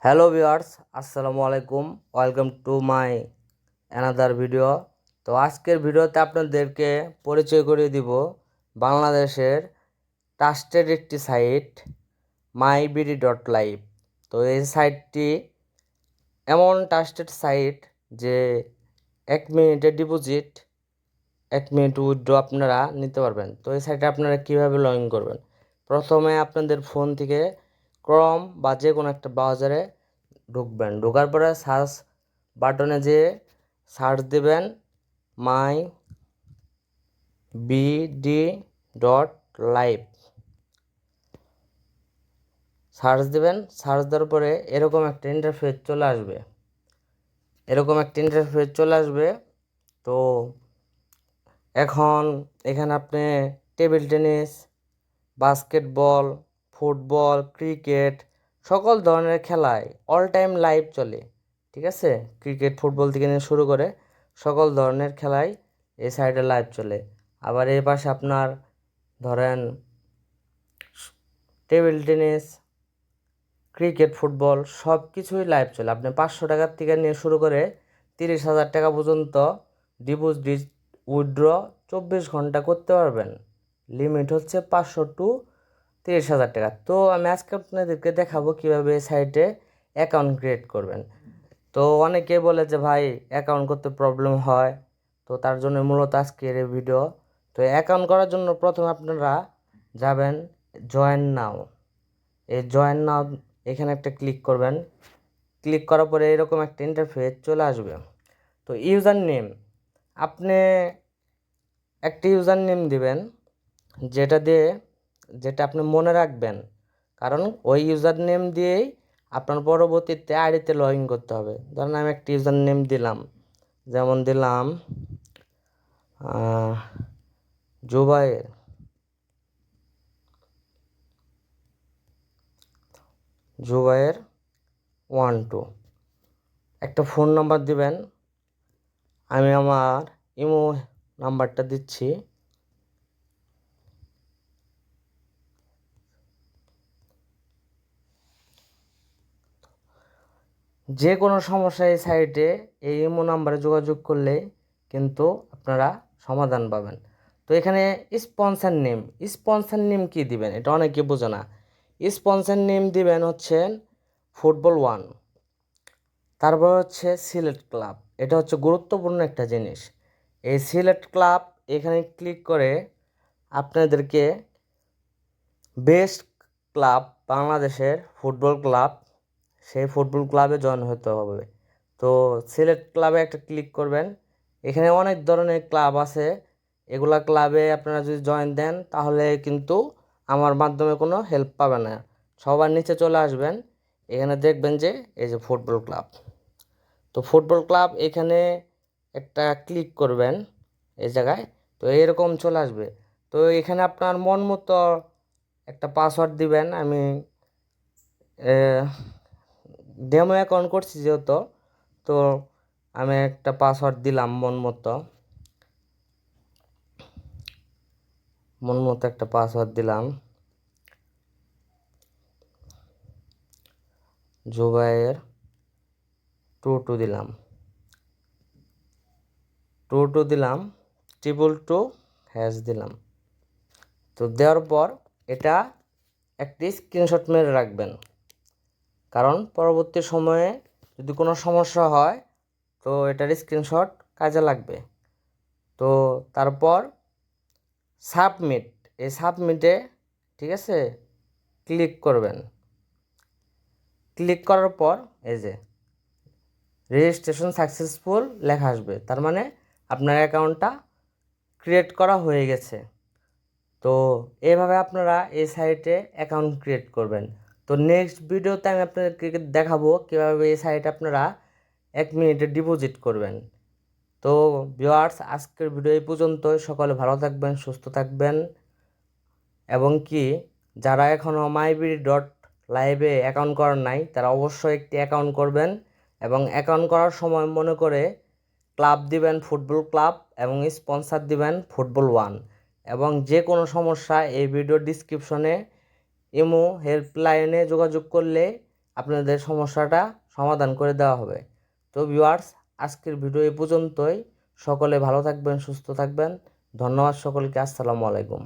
Hello viewers, আসসালামু আলাইকুম। Welcome to my another video. তো আজকের ভিডিওতে আপনাদেরকে পরিচয় করিয়ে দিব বাংলাদেশের ট্রাস্টেড একটি সাইট myBD.live। তো এই সাইটটি এমন ট্রাস্টেড সাইট যে 1 মিনিটের ডিপোজিট 1 মিনিট উইথড্র আপনারা নিতে পারবেন। তো এই সাইটে আপনারা কীভাবে লগ ইন করবেন, প্রথমে আপনাদের ফোন থেকে ক্রোম বা যে কোনো একটা ব্রাউজারে ঢুকবেন। ঢোকার পরে সার্চ বাটনে যে সার্চ দেবেন myBD.live, সার্চ দেবেন। সার্চ দেওয়ার পরে এরকম একটা ইন্টারফেস চলে আসবে। তো এখন এখানে আপনি table tennis, basketball, football, cricket সকল ধরনের খেলায় অল টাইম লাইভ চলে। ঠিক আছে, ক্রিকেট ফুটবল থেকে নিয়ে শুরু করে সকল ধরনের খেলাই এই সাইডে লাইভ চলে। আবার এই পাশে আপনার ধরেন টেবিল টেনিস, ক্রিকেট, ফুটবল সব কিছুই লাইভ চলে। আপনি 500 টাকার থেকে নিয়ে শুরু করে 30,000 টাকা পর্যন্ত ডিপোজিট উইথড্র 24 ঘন্টা করতে পারবেন। লিমিট হচ্ছে 500 টু 30,000 টাকা। তো আমি আজকে আপনাদেরকে দেখাবো কীভাবে এই সাইটে অ্যাকাউন্ট ক্রিয়েট করবেন। তো অনেকে বলে যে ভাই অ্যাকাউন্ট করতে প্রবলেম হয়, তো তার জন্য মূলত আজকের এই ভিডিও। তো অ্যাকাউন্ট করার জন্য প্রথমে আপনারা যাবেন জয়েন নাও। এই জয়েন নাও এখানে একটা ক্লিক করবেন। ক্লিক করার পরে এরকম একটা ইন্টারফেস চলে আসবে। তো ইউজার নেম, আপনি একটা ইউজার নেম দিবেন যেটা আপনি মনে রাখবেন, কারণ ওই ইউজার নেম দিয়েই আপনার পরবর্তীতে আইডিতে লগ ইন করতে হবে। ধরেন আমি একটা ইউজার নেম দিলাম, যেমন দিলাম জুবাইর। জুবাইর 12। একটা ফোন নাম্বার দিবেন, আমি আমার ইমো নাম্বারটা দিচ্ছি। যে কোনো সমস্যা এই সাইটে এই ইমো নাম্বারে যোগাযোগ করলে কিন্তু আপনারা সমাধান পাবেন। তো এখানে স্পন্সর নেম কি দিবেন এটা অনেকে বোঝে না। স্পন্সর নেম দিবেন হচ্ছে ফুটবল 1, তারপর হচ্ছে সিলেট ক্লাব। এটা হচ্ছে গুরুত্বপূর্ণ একটা জিনিস। এই সিলেট ক্লাব এখানে ক্লিক করে আপনাদেরকে বেস্ট ক্লাব, বাংলাদেশের ফুটবল ক্লাব, সেই ফুটবল ক্লাবে জয়েন হতে হবে। তো সিলেক্ট ক্লাবে একটা ক্লিক করবেন। এখানে অনেক ধরনের ক্লাব আছে, এগুলা ক্লাবে আপনারা যদি জয়েন দেন তাহলে কিন্তু আমার মাধ্যমে কোনো হেল্প পাবে না। সবার নিচে চলে আসবেন, এখানে দেখবেন যে এই যে ফুটবল ক্লাব। তো ফুটবল ক্লাব এখানে একটা ক্লিক করবেন এই জায়গায়। তো এরকম চলে আসবে। তো এখানে আপনার মন মতো একটা পাসওয়ার্ড দিবেন। আমি ডেমো অ্যাকাউন্ট করছি যেহেতু, তো আমি একটা পাসওয়ার্ড দিলাম মন মতো একটা পাসওয়ার্ড দিলাম। জুবাইর 22 দিলাম, 22 দিলাম, 222# দিলাম। তো দেওয়ার পর এটা একটি স্ক্রিনশট মেরে রাখবেন, কারণ পরবর্তী সময়ে যদি কোনো সমস্যা হয় তো এটার স্ক্রিনশট কাজে লাগবে। তো তারপর সাবমিট, এই সাবমিটে ঠিক আছে ক্লিক করবেন। ক্লিক করার পর এই যে রেজিস্ট্রেশন সাকসেসফুল লেখা আসবে, তার মানে আপনার অ্যাকাউন্টটা ক্রিয়েট করা হয়ে গেছে। তো এইভাবে আপনারা এই সাইটে অ্যাকাউন্ট ক্রিয়েট করবেন। তো নেক্সট ভিডিওতে আমি আপনাদেরকে দেখাবো কীভাবে এই সাইটে আপনারা 1 মিনিটে ডিপোজিট করবেন। তো ভিউয়ার্স, আজকের ভিডিও এই পর্যন্তই। সকলে ভালো থাকবেন, সুস্থ থাকবেন, এবং কি যারা এখনও myBD.live অ্যাকাউন্ট করার নাই তারা অবশ্যই একটি অ্যাকাউন্ট করবেন, এবং অ্যাকাউন্ট করার সময় মনে করে ক্লাব দিবেন ফুটবল ক্লাব এবং স্পন্সর দিবেন ফুটবল 1। এবং যে কোনো সমস্যা এই ভিডিও ডিসক্রিপশনে ইমো হেল্পলাইনে যোগাযোগ করলে আপনাদের সমস্যাটা সমাধান করে দেওয়া হবে। তো ভিউয়ার্স, আজকের ভিডিও এ পর্যন্তই। সকলে ভালো থাকবেন, সুস্থ থাকবেন। ধন্যবাদ সকলকে। আসসালামু আলাইকুম।